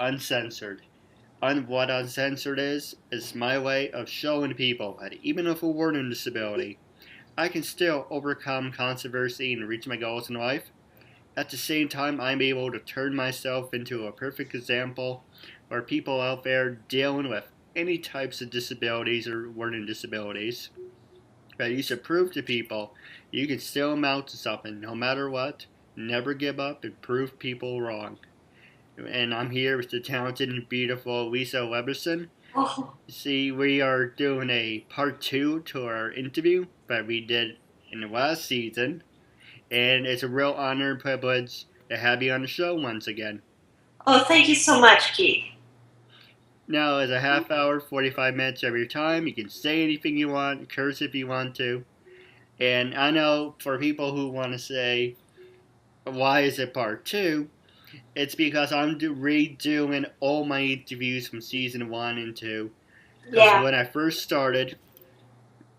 uncensored. What uncensored is my way of showing people that even with a learning disability, I can still overcome controversy and reach my goals in life. At the same time, I'm able to turn myself into a perfect example for people out there dealing with any types of disabilities or learning disabilities. That you should prove to people you can still amount to something no matter what, never give up, and prove people wrong. And I'm here with the talented and beautiful Leesa Levinson. Oh, See, we are doing a part two to our interview that we did in the last season, and it's a real honor and privilege to have you on the show once again. thank you so much, Keith. Now, it's a half hour, 45 minutes of your time. You can say anything you want, curse if you want to. And I know for people who want to say, why is it part two? It's because I'm redoing all my interviews from season one and two. Because Yeah, when I first started,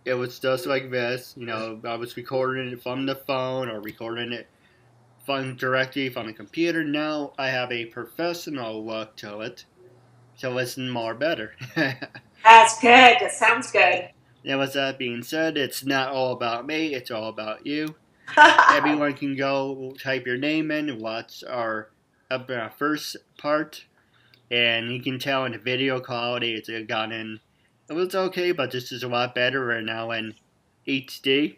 it was just like this. I was recording it from the phone or recording it from directly from the computer. Now I have a professional look to it, so it's more better. that's good. That sounds good. Now, with that being said, it's not all about me, it's all about you. Everyone can go type your name in and watch our first part, and you can tell in the video quality it's gotten. It was okay, but this is a lot better right now in HD.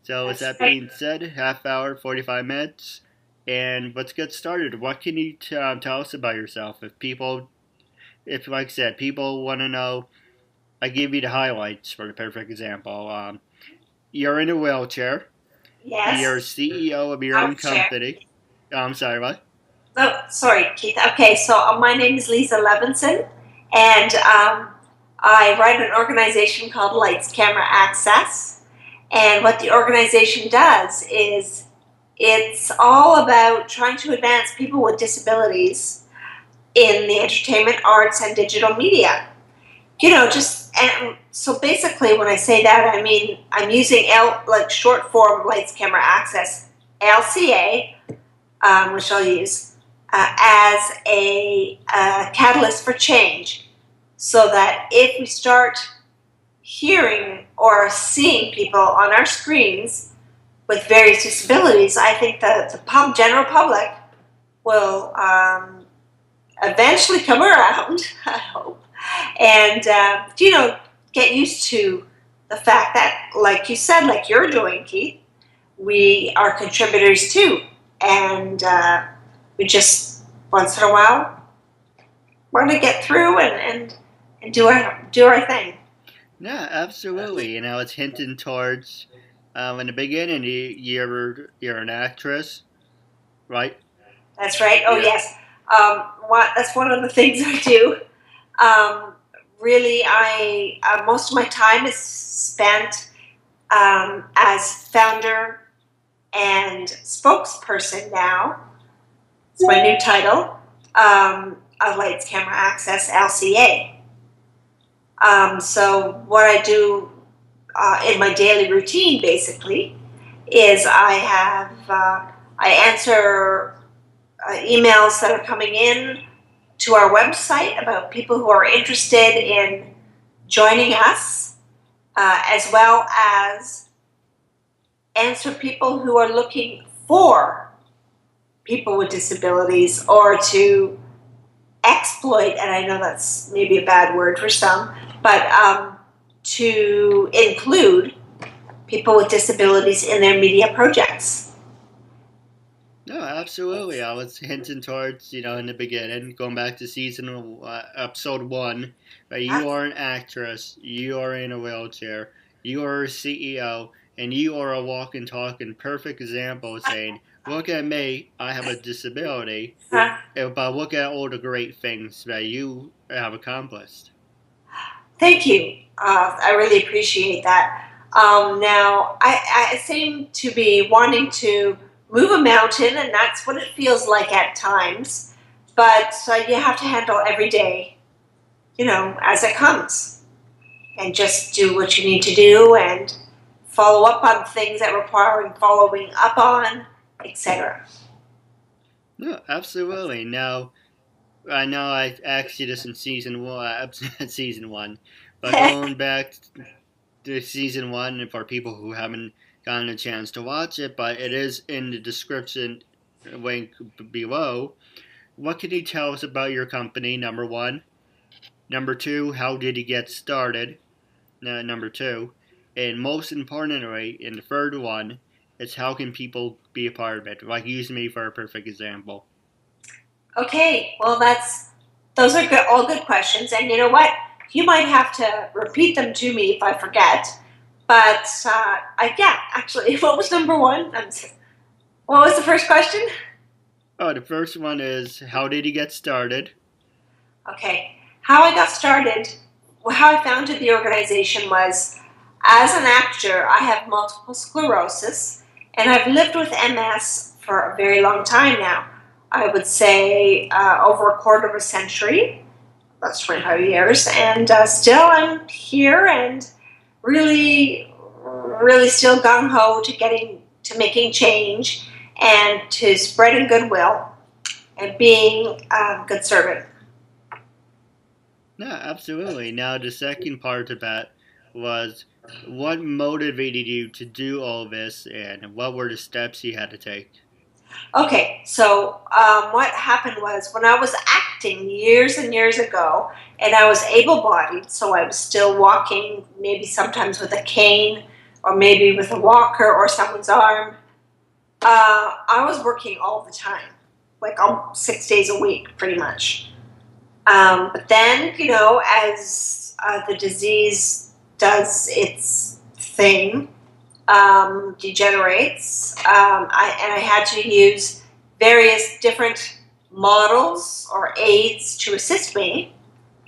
So, with That's that great. being said, half hour, 45 minutes, and let's get started. What can you tell us about yourself? If like I said, people want to know, I give you the highlights for the perfect example. You're in a wheelchair. You're Yes, CEO of your I own would share. company. I'm sorry, what? Oh, sorry, Keith. Okay, so my name is Leesa Levinson, and I run an organization called Lights Camera Access. And what the organization does is it's all about trying to advance people with disabilities in the entertainment, arts, and digital media. Just and so basically, when I say that, I mean I'm using like short form lights camera access (LCA), which I'll use as a catalyst for change, so that if we start hearing or seeing people on our screens with various disabilities, I think that the general public will eventually come around. I hope, and get used to the fact that, like you said, like you're doing, Keith, we are contributors too, and we just once in a while want to get through and do our thing. Yeah, absolutely. It's hinting towards, in the beginning, you're an actress, right? That's right. Oh You're yes, that's one of the things I do. Um, Really, I most of my time is spent as founder and spokesperson now. It's my new title of Lights Camera Access (LCA). So what I do in my daily routine, basically, is I answer emails that are coming in to our website about people who are interested in joining us, as well as answer people who are looking for people with disabilities or to exploit, and I know that's maybe a bad word for some, but to include people with disabilities in their media projects. No, absolutely. I was hinting towards, in the beginning, going back to episode one, that you are an actress, you are in a wheelchair, you are a CEO, and you are a walking, talking perfect example of saying, look at me, I have a disability, but look at all the great things that you have accomplished. Thank you. I really appreciate that. Now, I seem to be wanting to move a mountain, and that's what it feels like at times. But you have to handle every day, as it comes, and just do what you need to do and follow up on things that require following up on, etc. No, absolutely. Now, I know I asked you this in season one, season one, but going back to season one for people who haven't gotten a chance to watch it, but it is in the description link below. What can you tell us about your company? Number one. Number two, how did you get started? Number two, and most importantly, in the third one, is how can people be a part of it? Like use me for a perfect example. Okay, well, those are good, all good questions, and you know what? You might have to repeat them to me if I forget. But yeah, actually, what was number one? What was the first question? Oh, the first one is how did you get started? Okay, how I got started, how I founded the organization was, as an actor, I have multiple sclerosis, and I've lived with MS for a very long time now. I would say over a quarter of a century. That's 25 years, and still I'm here and really, really still gung ho to making change and to spreading goodwill and being a good servant. No, absolutely. Now, the second part of that was what motivated you to do all this and what were the steps you had to take? Okay, so what happened was when I was acting years and years ago, and I was able-bodied, so I was still walking, maybe sometimes with a cane, or maybe with a walker or someone's arm. I was working all the time, like 6 days a week, pretty much. But then, as the disease does its thing, degenerates, and I had to use various different models or aids to assist me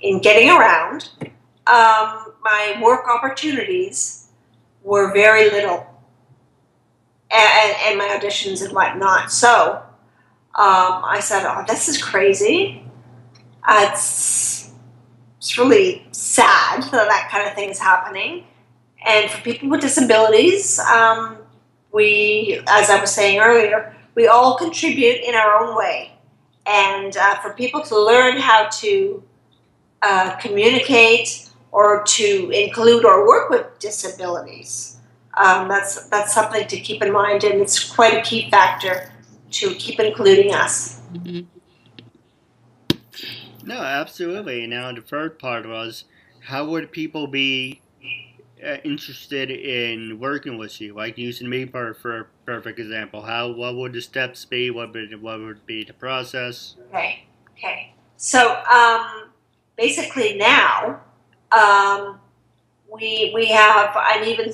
in getting around. My work opportunities were very little, and my auditions and whatnot. So I said, "Oh, this is crazy. It's really sad that kind of thing is happening." And for people with disabilities, we, as I was saying earlier, we all contribute in our own way. And for people to learn how to communicate or to include or work with disabilities, that's something to keep in mind, and it's quite a key factor to keep including us. No, absolutely. Now, the third part was how would people be interested in working with you? Like using me for a perfect example. What would the steps be? What would be the process? Okay. So basically now we have an even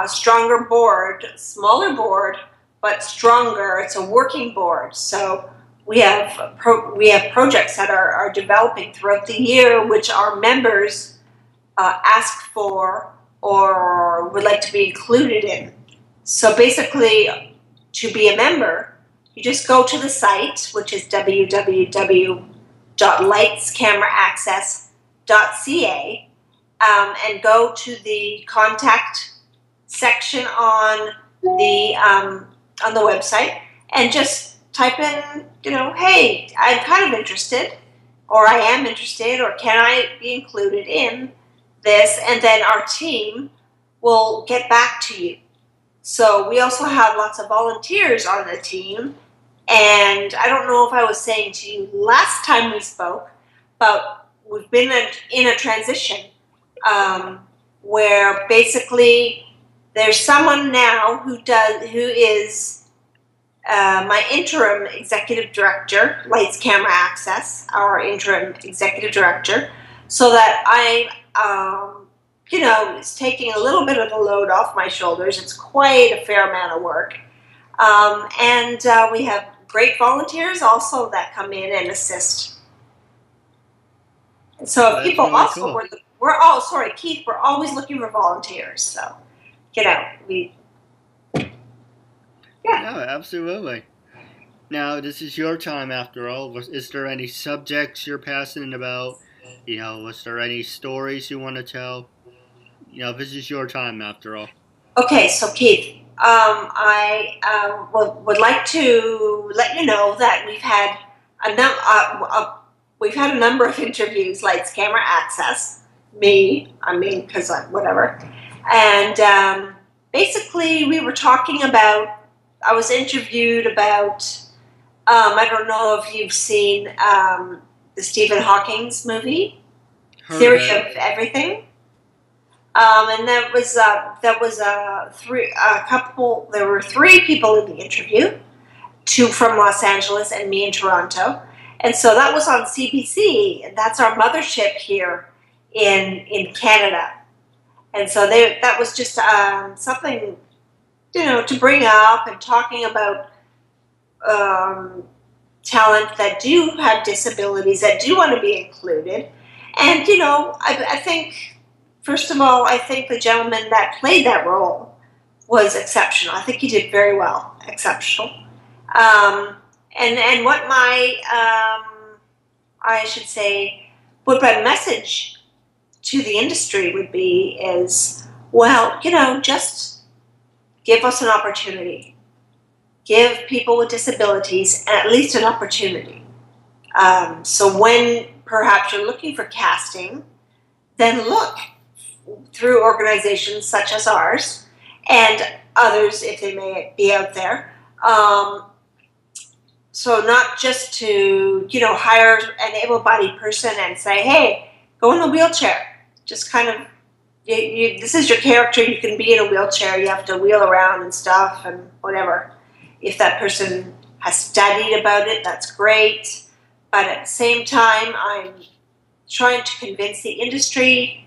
stronger board, smaller board, but stronger. It's a working board. So we have projects that are developing throughout the year, which our members ask for or would like to be included in. So basically, to be a member, you just go to the site, which is www.lightscameraaccess.ca, and go to the contact section on the website, and just type in, hey, I'm kind of interested, or I am interested, or can I be included in this? And then our team will get back to you. So we also have lots of volunteers on the team. And I don't know if I was saying to you last time we spoke, but we've been in a transition where basically there's someone now who is my interim executive director, Lights Camera Access, our interim executive director, so that I it's taking a little bit of the load off my shoulders. It's quite a fair amount of work. And we have great volunteers also that come in and assist. And so That's people really also, cool. Keith, we're always looking for volunteers. So, we. Yeah. No, absolutely. Now, this is your time after all. Is there any subjects you're passionate about? Was there any stories you want to tell? This is your time after all. Okay, so Keith, I would like to let you know that we've had we've had a number of interviews, Lights, Camera, Access. Because whatever. And basically, we were talking about, I was interviewed about, I don't know if you've seen the Stephen Hawking's movie, Theory of Everything. And there were three people in the interview, two from Los Angeles and me in Toronto. And so that was on CBC, and that's our mothership here in Canada. And so that was just something, to bring up, and talking about talent that do have disabilities, that do want to be included. And, I think, first of all, I think the gentleman that played that role was exceptional. I think he did very well, exceptional. And what what my message to the industry would be is, well, just give us an opportunity. Give people with disabilities at least an opportunity. So when perhaps you're looking for casting, then look through organizations such as ours and others, if they may be out there. So not just to, hire an able-bodied person and say, hey, go in the wheelchair. Just kind of, this is your character, you can be in a wheelchair, you have to wheel around and stuff and whatever. If that person has studied about it, that's great. But at the same time, I'm trying to convince the industry,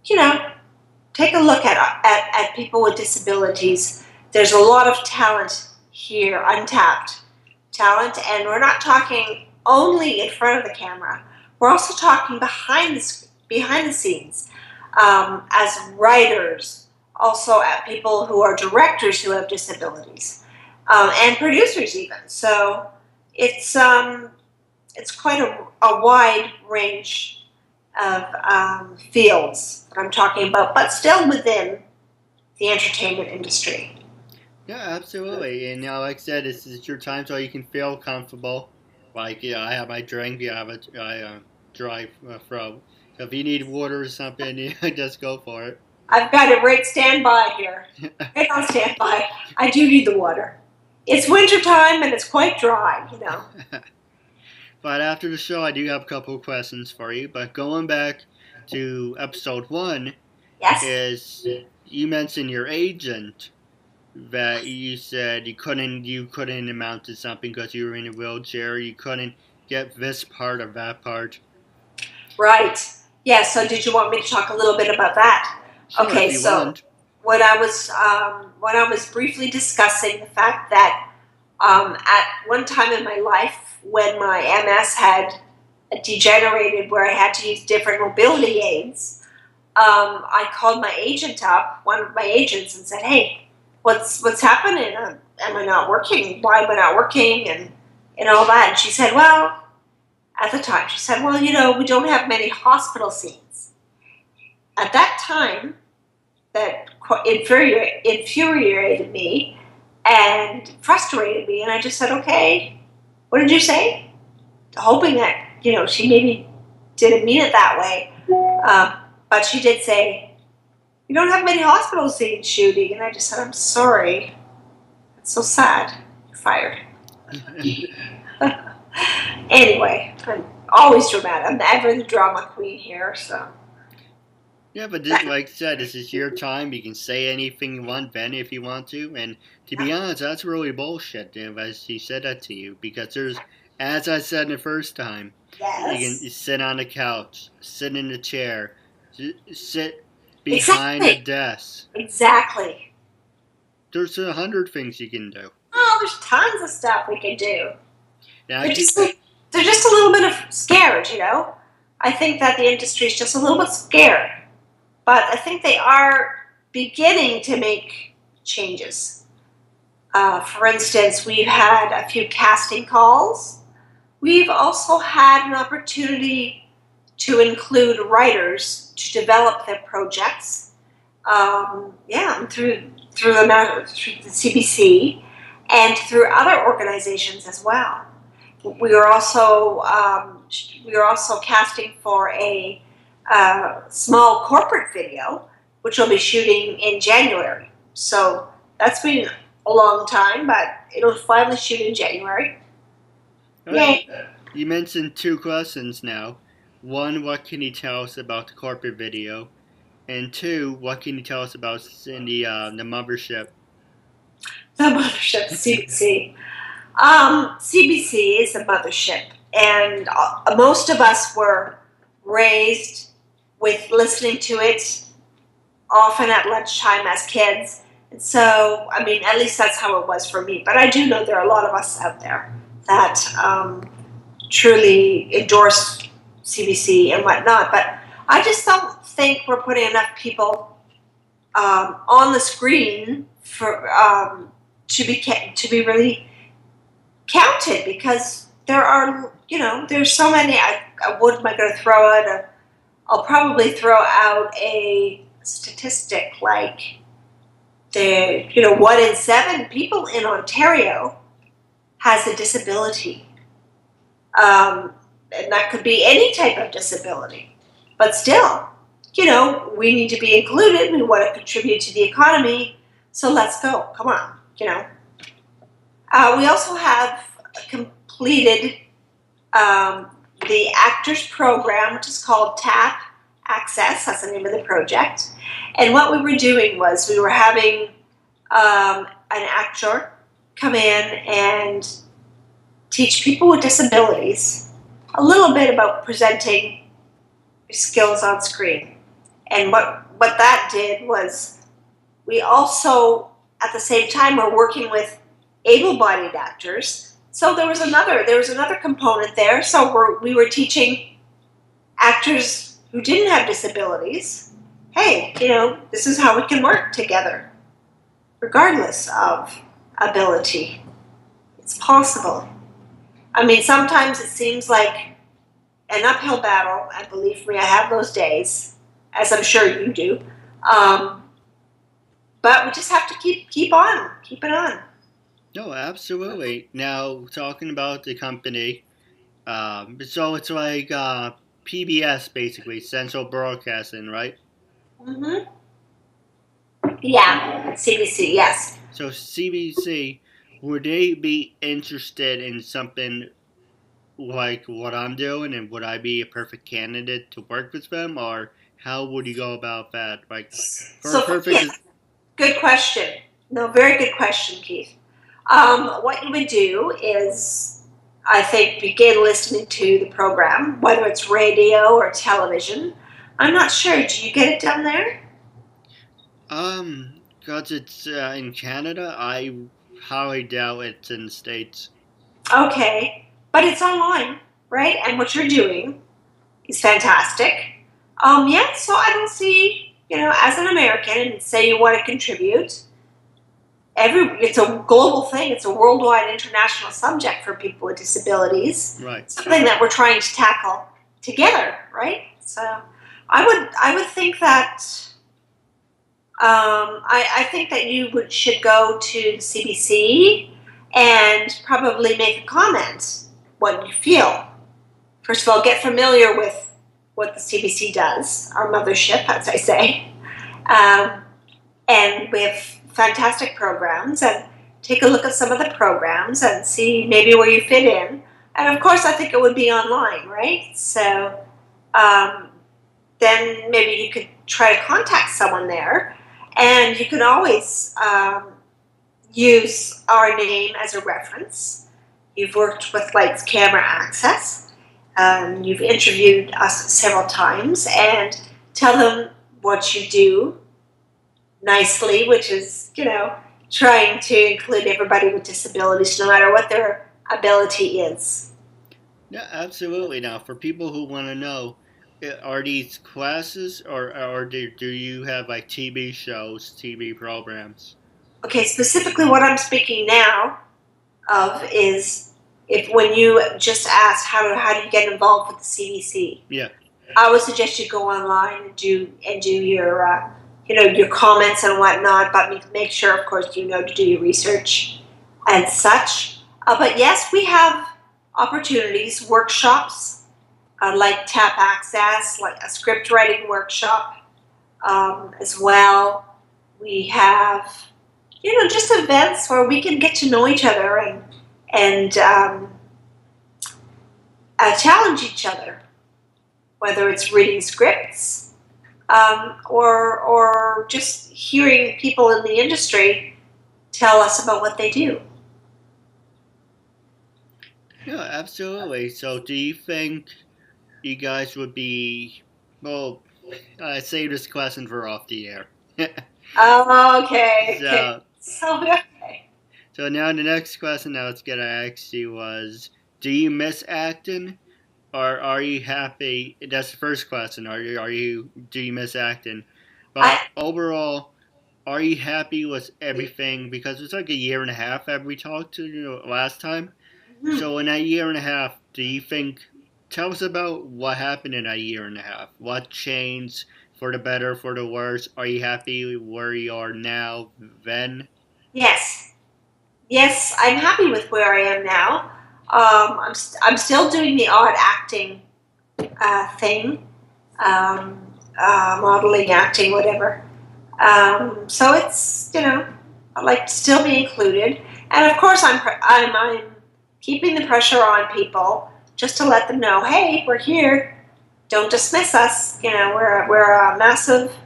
take a look at people with disabilities. There's a lot of talent here, untapped talent, and we're not talking only in front of the camera. We're also talking behind the scenes, as writers, also at people who are directors who have disabilities, and producers even. So it's quite a wide range of fields that I'm talking about, but still within the entertainment industry. Yeah, absolutely. And like I said, this is your time, so you can feel comfortable. Like, I have my drink, I drive from. So if you need water or something, just go for it. I've got it right standby here. Right on standby. I do need the water. It's wintertime and it's quite dry, But after the show, I do have a couple of questions for you. But going back to episode 1, yes, is you mentioned your agent, that you said you couldn't amount to something because you were in a wheelchair. You couldn't get this part or that part. Right. Yeah. So did you want me to talk a little bit about that? Sure, okay. So when I was briefly discussing the fact that at one time in my life, when my MS had degenerated, where I had to use different mobility aids, I called my agent up, one of my agents, and said, "Hey, what's happening? Am I not working? Why am I not working?" And all that. And she said, well, at the time, we don't have many hospital scenes. At that time, that infuriated me and frustrated me. And I just said, okay, what did you say? Hoping that, she maybe didn't mean it that way. But she did say, "You don't have many hospital scenes shooting." And I just said, "I'm sorry. It's so sad. You're fired." Anyway, I'm always dramatic. I'm ever the drama queen here, so. Yeah, but this, like I said, this is your time. You can say anything you want, Ben, if you want to. And to be honest, that's really bullshit, as she said that to you. Because there's, as I said the first time, yes. You can sit on the couch, sit in the chair, sit behind the desk. Exactly. There's 100 things you can do. Oh, there's tons of stuff we can do. Now, they're just a little bit scared, I think that the industry is just a little bit scared. But I think they are beginning to make changes. For instance, we've had a few casting calls. We've also had an opportunity to include writers to develop their projects. Through the CBC and through other organizations as well. We are also we are also casting for a small corporate video, which we'll be shooting in January. So that's been a long time, but it'll finally shoot in January. Yay! You mentioned 2 questions now. 1, what can you tell us about the corporate video? And 2, what can you tell us about the mothership? The mothership, CBC. CBC is a mothership, and most of us were raised with listening to it often at lunchtime as kids. And so, I mean, at least that's how it was for me. But I do know there are a lot of us out there that truly endorse CBC and whatnot. But I just don't think we're putting enough people on the screen for to be really counted, because there are, there's so many. What am I going to throw out? I'll probably throw out a statistic like 1 in 7 people in Ontario has a disability. And that could be any type of disability. But still, we need to be included. We want to contribute to the economy. So let's go. Come on, We also have completed the Actors program, which is called TAP Access. That's the name of the project. And what we were doing was we were having an actor come in and teach people with disabilities a little bit about presenting your skills on screen. And what that did was we also, at the same time, were working with able-bodied actors. So there was another component there. So we were teaching actors who didn't have disabilities, hey, this is how we can work together, regardless of ability. It's possible. I mean, sometimes it seems like an uphill battle, and believe me, I have those days, as I'm sure you do. But we just have to keep it on. No, absolutely. Now, talking about the company, so it's like PBS, basically, Central Broadcasting, right? Mm-hmm. Yeah, CBC, yes. So CBC, would they be interested in something like what I'm doing, and would I be a perfect candidate to work with them, or how would you go about that? Like, good question. No, very good question, Keith. What you would do is, I think, begin listening to the program, whether it's radio or television. I'm not sure. Do you get it down there? Because it's in Canada, I highly doubt it's in the States. Okay, but it's online, right? And what you're doing is fantastic. Yeah, so I don't see, as an American, and say you want to contribute, it's a global thing. It's a worldwide, international subject for people with disabilities. Right. Something that we're trying to tackle together, right? So I would think that I think that you should go to the CBC and probably make a comment what you feel. First of all, get familiar with what the CBC does, our mothership, as I say, and we have fantastic programs, and take a look at some of the programs and see maybe where you fit in. And of course, I think it would be online, right? So then maybe you could try to contact someone there, and you can always use our name as a reference. You've worked with Lights, Camera, Access. You've interviewed us several times, and tell them what you do nicely, which is, trying to include everybody with disabilities, no matter what their ability is. Yeah, absolutely. Now, for people who want to know, are these classes, or do you have like TV shows, TV programs? Okay, specifically what I'm speaking now of is when you just asked how do you get involved with the CBC. Yeah. I would suggest you go online and do your your comments and whatnot, but make sure, of course, to do your research and such. But yes, we have opportunities, workshops like Tap Access, like a script writing workshop as well. We have, just events where we can get to know each other and challenge each other, whether it's reading scripts or just hearing people in the industry tell us about what they do. Yeah, absolutely. So, do you think you guys would be, well, I save this question for off the air. Oh, okay. so, Okay. so now the next question I was gonna ask you was, do you miss acting, or are you happy? That's the first question. Do you miss acting? I, But overall, are you happy with everything? Because it's like a year and a half after we talked to you last time. hmm. So in that year and a half, do you think? Tell us about what happened in that year and a half. What changed for the better, for the worse? Are you happy where you are now? Then? Yes. Yes, I'm happy with where I am now. I'm still doing the odd acting thing, modeling, acting, whatever. So it's, I like to still be included. And of course, I'm keeping the pressure on people just to let them know, hey, we're here. Don't dismiss us. We are a massive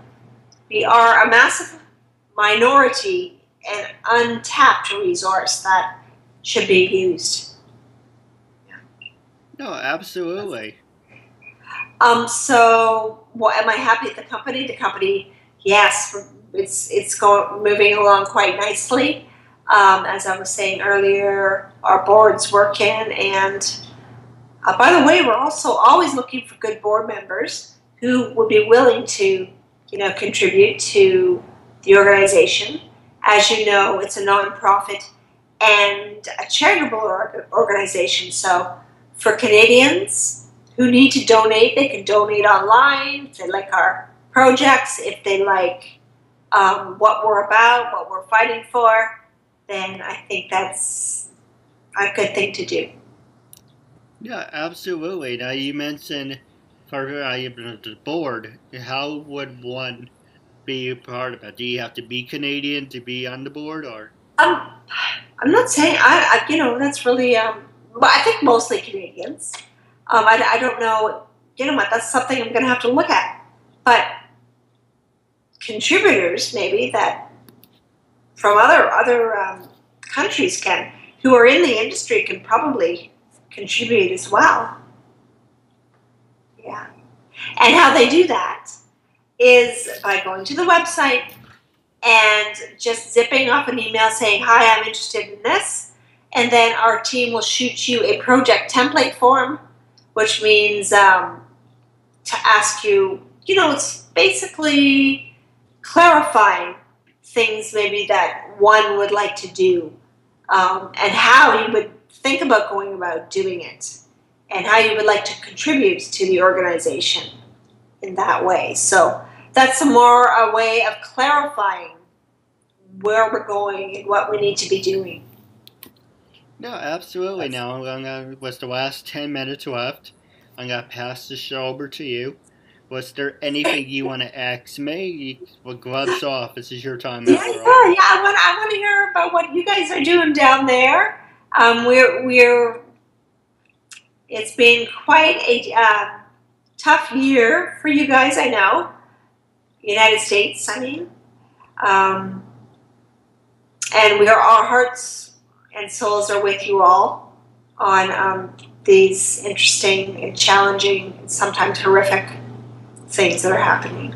minority and untapped resource that should be used. No, absolutely. So, am I happy at the company? The company, yes, it's going moving along quite nicely. As I was saying earlier, our board's working, and by the way, we're also always looking for good board members who would be willing to, contribute to the organization. As you know, it's a nonprofit and a charitable organization. So, for Canadians who need to donate, they can donate online. If they like our projects, if they like what we're about, what we're fighting for, then I think that's a good thing to do. Yeah, absolutely. Now you mentioned for the board. How would one be a part of it? Do you have to be Canadian to be on the board, or? Um, I'm not saying that's really. But I think mostly Canadians. I don't know. That's something I'm going to have to look at. But contributors, maybe that from other countries who are in the industry can probably contribute as well. Yeah, and how they do that is by going to the website and just zipping off an email saying, hi, I'm interested in this. And then our team will shoot you a project template form, which means to ask you, it's basically clarifying things maybe that one would like to do and how you would think about going about doing it and how you would like to contribute to the organization in that way. So that's a way of clarifying where we're going and what we need to be doing. No, absolutely. Now, what's the last 10 minutes left? I'm going to pass the show over to you. Was there anything you want to ask me? Well, gloves off. This is your time Yeah, after all. yeah. I want to hear about what you guys are doing down there. We're it's been quite a tough year for you guys, I know. United States, I mean. Um, and our hearts and souls are with you all on these interesting and challenging and sometimes horrific things that are happening.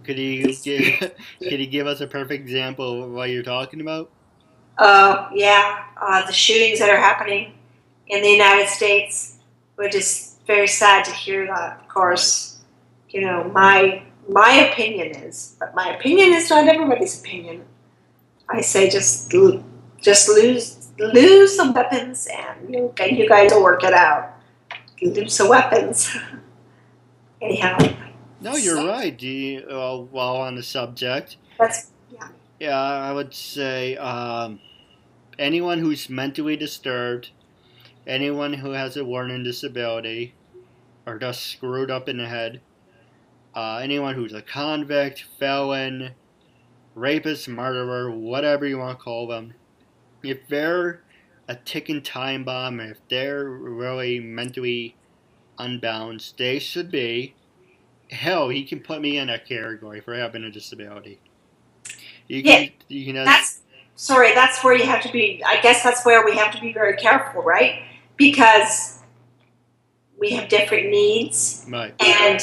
Could you give, could you give us a perfect example of what you're talking about? The shootings that are happening in the United States. We're just very sad to hear that. Of course, my opinion is, but my opinion is not everybody's opinion. I say just lose some weapons, and you guys will work it out. Lose some weapons. Anyhow. No, you're right. While on the subject, That's yeah. yeah, I would say anyone who's mentally disturbed, anyone who has a learning disability or just screwed up in the head, anyone who's a convict, felon, rapist, murderer, whatever you want to call them, if they're a ticking time bomb, if they're really mentally unbalanced, they should be. Hell, he can put me in that category for having a disability. Yeah, that's where you have to be. I guess that's where we have to be very careful, right? Because we have different needs and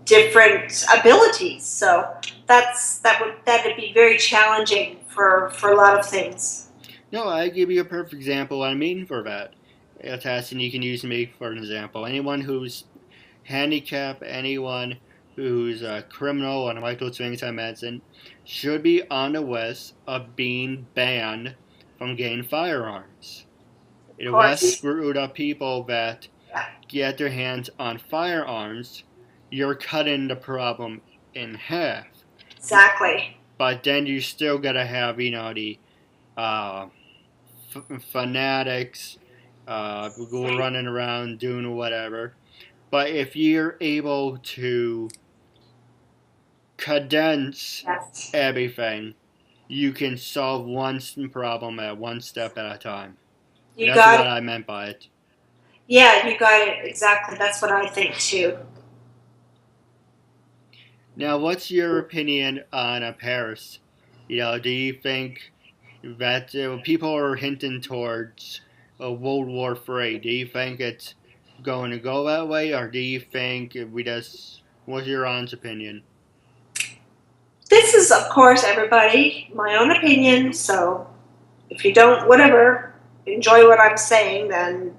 different abilities. So that'd be very challenging for a lot of things. No, I give you a perfect example. I mean for that. Tassin, you can use me for an example. Anyone who's handicapped, anyone who's a criminal on Michael Swingtime medicine should be on the list of being banned from getting firearms. The less screwed up people that get their hands on firearms, you're cutting the problem in half. Exactly. But then you still gotta have, the fanatics who are running around doing whatever. But if you're able to condense everything, you can solve one problem at one step at a time. That's what I meant by it. Yeah, you got it. Exactly. That's what I think too. Now, what's your opinion on Paris? Do you think that people are hinting towards World War III? Do you think it's going to go that way, or do you think what's your honest opinion? This is, of course, everybody, my own opinion, so if you don't, whatever, enjoy what I'm saying, then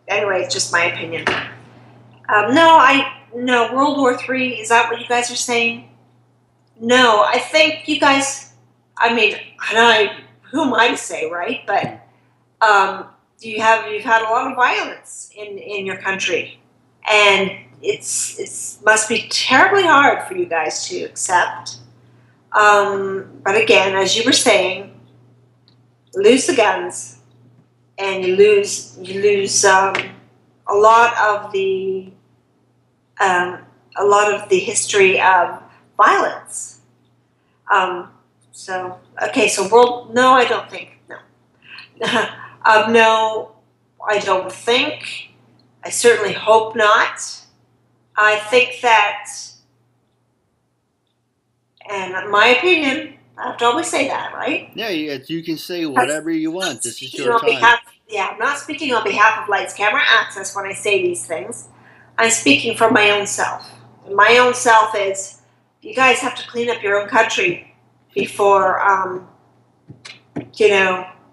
anyway, it's just my opinion. No, World War III, is that what you guys are saying? No, I think you guys, who am I to say, right? But you've had a lot of violence in your country, and it must be terribly hard for you guys to accept. But again, as you were saying, lose the guns, and you lose a lot of the history of violence. So no, I don't think no. No, I don't think. I certainly hope not. I think that. And in my opinion, I have to always say that, right? Yeah, you can say whatever you want. This is your time. I'm not speaking on behalf of Lights Camera Access when I say these things. I'm speaking for my own self. And my own self is, you guys have to clean up your own country before,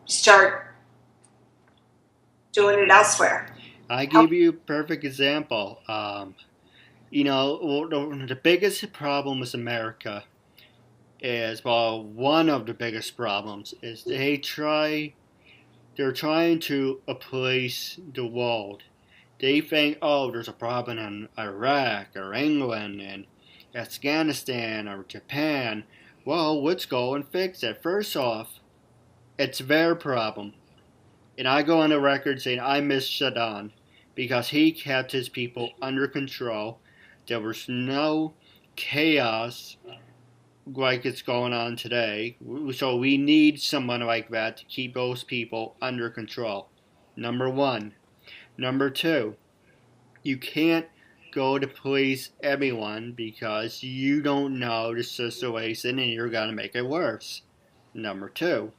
start doing it elsewhere. I give you a perfect example. The biggest problem with America is, one of the biggest problems is they're trying to police the world. They think, there's a problem in Iraq or England and Afghanistan or Japan. Well, let's go and fix it. First off, it's their problem. And I go on the record saying I miss Saddam because he kept his people under control. There was no chaos like it's going on today. So we need someone like that to keep those people under control. Number one. Number two, you can't go to police everyone because you don't know the situation and you're going to make it worse. Number two.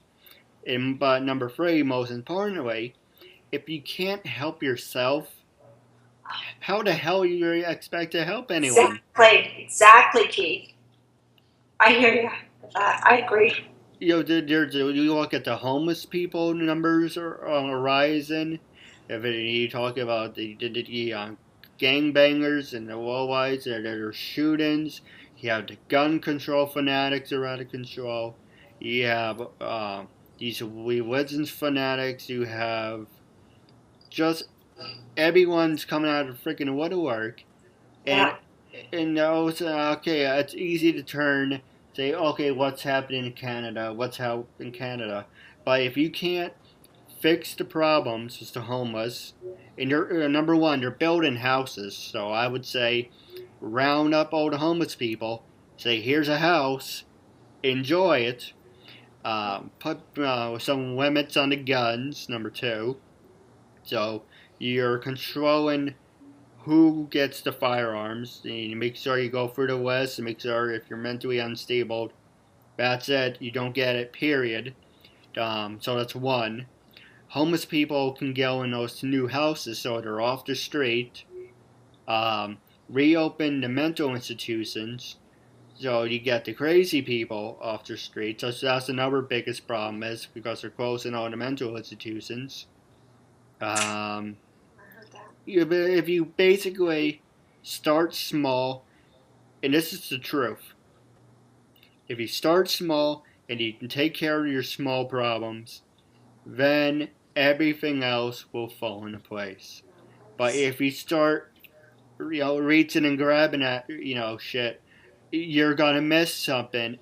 But number three, most importantly, if you can't help yourself, how the hell do you expect to help anyone? Exactly, Keith. I hear you. I agree. You look at the homeless people numbers are on the horizon. If you talk about the gangbangers and the lowlights, there are shootings. You have the gun control fanatics are out of control. You have these religions fanatics. You have just everyone's coming out of freaking woodwork. And it's easy to say, okay, what's happening in Canada? What's happening in Canada? But if you can't fix the problems with the homeless. And you're number one, you're building houses. So I would say, round up all the homeless people. Say, here's a house, enjoy it. Put some limits on the guns. Number two. So you're controlling who gets the firearms. And you make sure you go through the list and make sure if you're mentally unstable, that's it. You don't get it. Period. So that's one. Homeless people can go in those new houses so they're off the street. Reopen the mental institutions so you get the crazy people off the street. So that's another biggest problem is because they're closing all the mental institutions. If you basically start small, and this is the truth, if you start small and you can take care of your small problems, then everything else will fall into place. But if you start, reaching and grabbing at, shit, you're gonna miss something,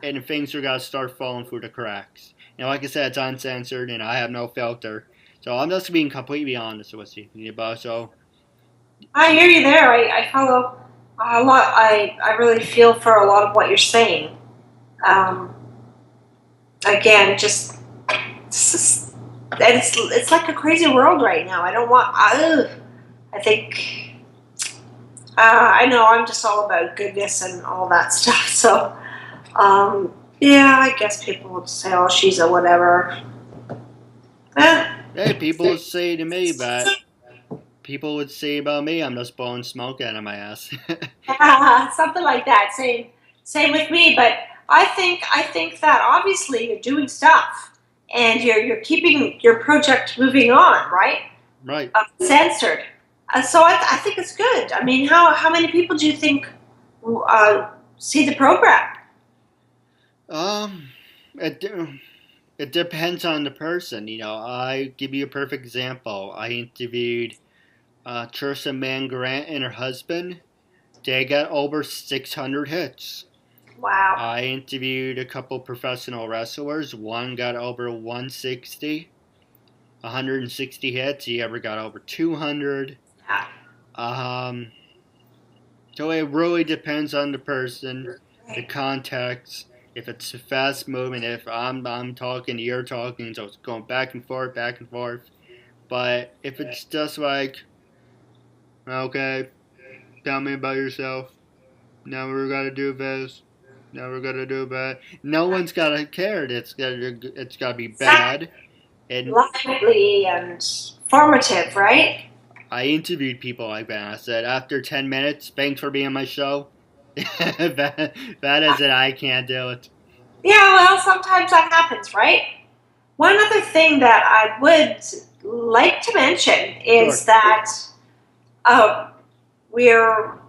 and things are gonna start falling through the cracks. Like I said, it's uncensored, and I have no filter, so I'm just being completely honest with you. But so, I hear you there. I follow a lot. I really feel for a lot of what you're saying. Again, just it's like a crazy world right now. I don't want. I think. I know I'm just all about goodness and all that stuff. So, yeah, I guess people would say, "Oh, she's a whatever." hey, people would say to me that. People would say about me, I'm just blowing smoke out of my ass. Something like that. Same with me. But I think that obviously you're doing stuff and you're keeping your project moving on, right? Right. Censored. So I think it's good. I mean, how many people do you think see the program? It depends on the person. I give you a perfect example. I interviewed Trisha Mann Grant and her husband. They got over 600 hits. Wow. I interviewed a couple professional wrestlers. One got over 160 hits. The other got over 200. Yeah. So it really depends on the person, the context. If it's a fast movement, if I'm talking, you're talking, so it's going back and forth, back and forth. But if it's just like, okay, tell me about yourself. Now we're gonna do this. Now we're gonna do that. No one's gotta care. It's gotta be bad. And lively and formative, right? I interviewed people like that. I said, after 10 minutes, thanks for being on my show. that is it. I can't do it. Yeah, well, sometimes that happens, right? One other thing that I would like to mention is that we're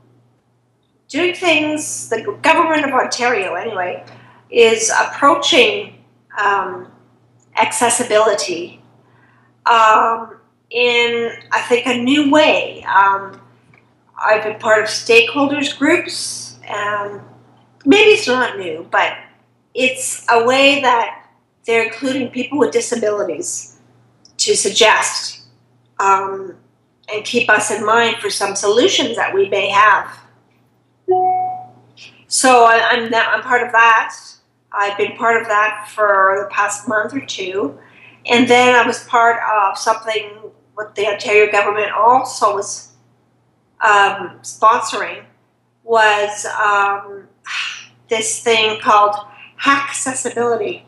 doing things, the government of Ontario anyway, is approaching accessibility in, I think, a new way. I've been part of stakeholders groups, and maybe it's not new, but it's a way that they're including people with disabilities to suggest and keep us in mind for some solutions that we may have. So I'm part of that. I've been part of that for the past month or two. And then I was part of something what the Ontario government also was sponsoring, was this thing called Hack Accessibility,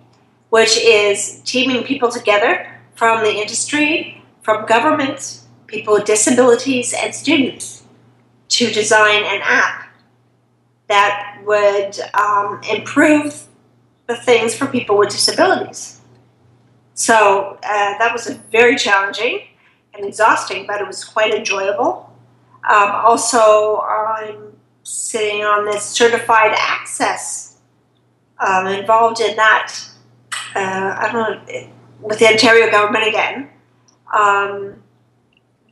which is teaming people together from the industry, from government, people with disabilities, and students to design an app that would improve the things for people with disabilities. So that was very challenging and exhausting, but it was quite enjoyable. Also, I'm sitting on this certified access, involved in that, I don't know, with the Ontario government again,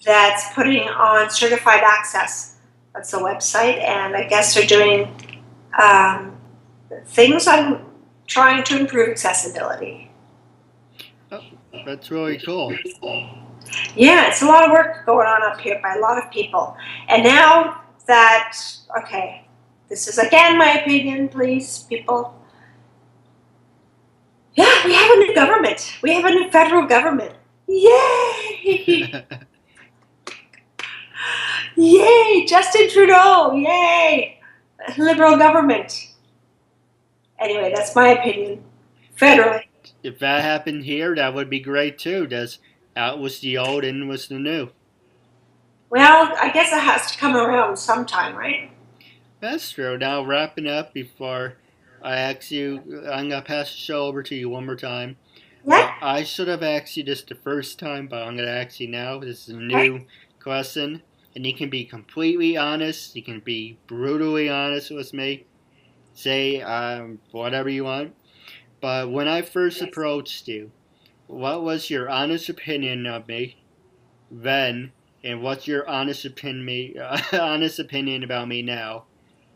that's putting on certified access. That's the website, and I guess they're doing things on trying to improve accessibility. That's really cool. Yeah, it's a lot of work going on up here by a lot of people. And now that, okay, this is again my opinion, please, people. Yeah, we have a new government. We have a new federal government. Yay! Yay! Justin Trudeau! Yay! Liberal government. Anyway, that's my opinion. Federally. If that happened here, that would be great too. That's out was the old, in was the new. Well, I guess it has to come around sometime, right? That's true. Now wrapping up before I ask you, I'm gonna pass the show over to you one more time. Yeah. I should have asked you this the first time, but I'm gonna ask you now. This is a new question, and you can be completely honest. You can be brutally honest with me. Say whatever you want. But when I first approached you, what was your honest opinion of me then, and what's your honest opinion about me now,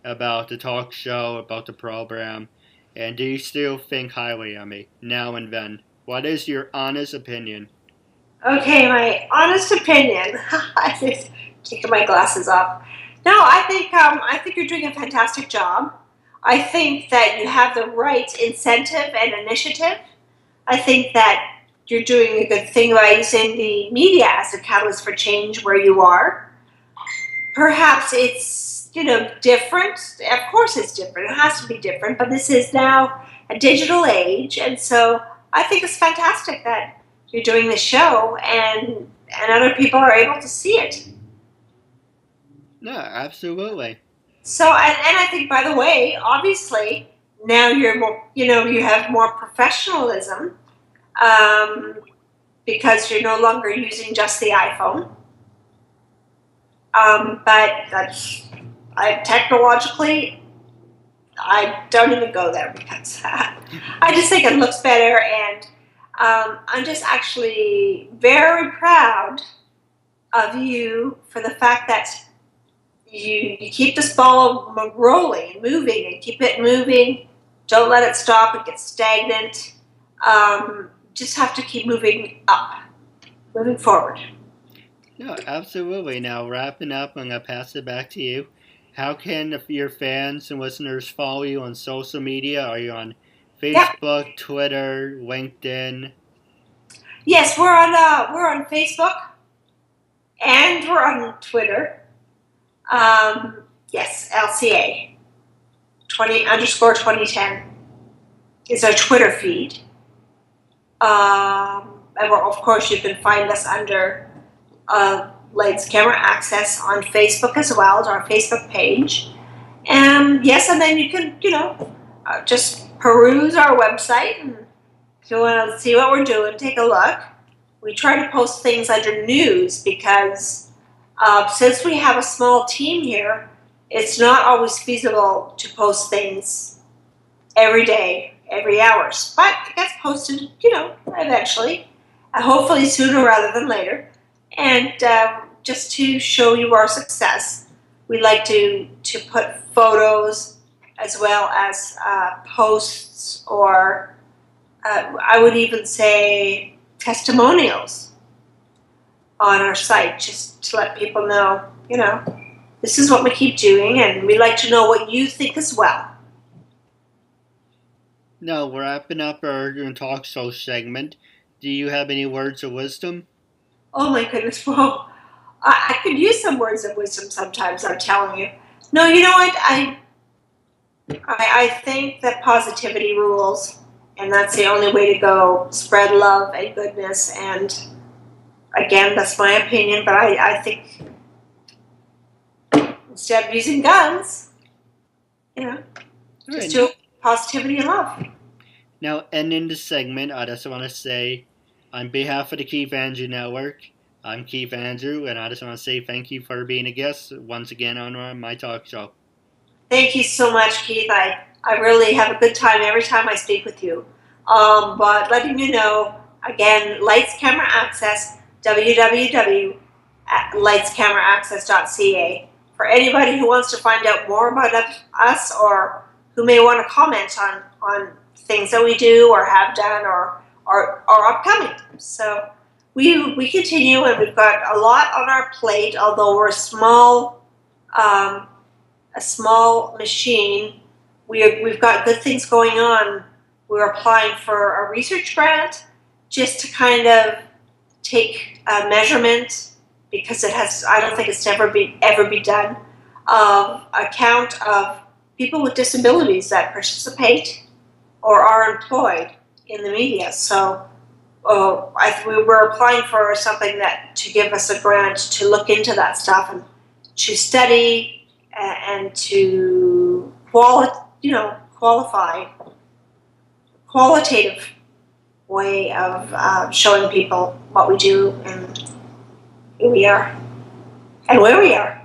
about the talk show, about the program, and do you still think highly of me now and then? What is your honest opinion? Okay, my honest opinion. I just taking my glasses off. No, I think you're doing a fantastic job. I think that you have the right incentive and initiative. I think that you're doing a good thing by using the media as a catalyst for change where you are. Perhaps it's, different. Of course it's different. It has to be different, but this is now a digital age, and so I think it's fantastic that you're doing the show and other people are able to see it. No, absolutely. So, and I think, by the way, obviously, now you're more, you have more professionalism um, because you're no longer using just the iPhone. But technologically, I don't even go there because I just think it looks better, and I'm just actually very proud of you for the fact that you keep this ball rolling, moving, and keep it moving. Don't let it stop and get stagnant. Just have to keep moving up, moving forward. No, absolutely. Now, wrapping up, I'm going to pass it back to you. How can your fans and listeners follow you on social media? Are you on Facebook, Yep. Twitter, LinkedIn? Yes, we're on Facebook and we're on Twitter. Yes, LCA 20_2010 is our Twitter feed. And of course, you can find us under Lights Camera Access on Facebook as well as our Facebook page. Yes, and then you can, just peruse our website, and if you want to see what we're doing, take a look. We try to post things under news because since we have a small team here, it's not always feasible to post things every day, every hour. But it gets posted, eventually, hopefully sooner rather than later. And just to show you our success, we like to put photos as well as posts, or I would even say testimonials on our site, just to let people know, this is what we keep doing, and we like to know what you think as well. No, we're wrapping up our talk show segment. Do you have any words of wisdom? Oh my goodness, well, I could use some words of wisdom sometimes, I'm telling you. No, you know what, I think that positivity rules, and that's the only way to go. Spread love and goodness, and again, that's my opinion, but I think instead of using guns, just do positivity and love. Now, ending the segment, I just want to say, on behalf of the Keith Andrew Network, I'm Keith Andrew, and I just want to say thank you for being a guest once again on my talk show. Thank you so much, Keith. I really have a good time every time I speak with you. But letting you know, again, Lights Camera Access, www.lightscameraaccess.ca. For anybody who wants to find out more about us, or who may want to comment on things that we do or have done, or are upcoming. So we continue, and we've got a lot on our plate. Although we're a small machine, we've got good things going on. We're applying for a research grant just to kind of take a measurement, because I don't think it's ever be done, of a count of people with disabilities that participate or are employed in the media. So we were applying for something to give us a grant to look into that stuff and to study and to qualitative way of showing people what we do and who we are and where we are.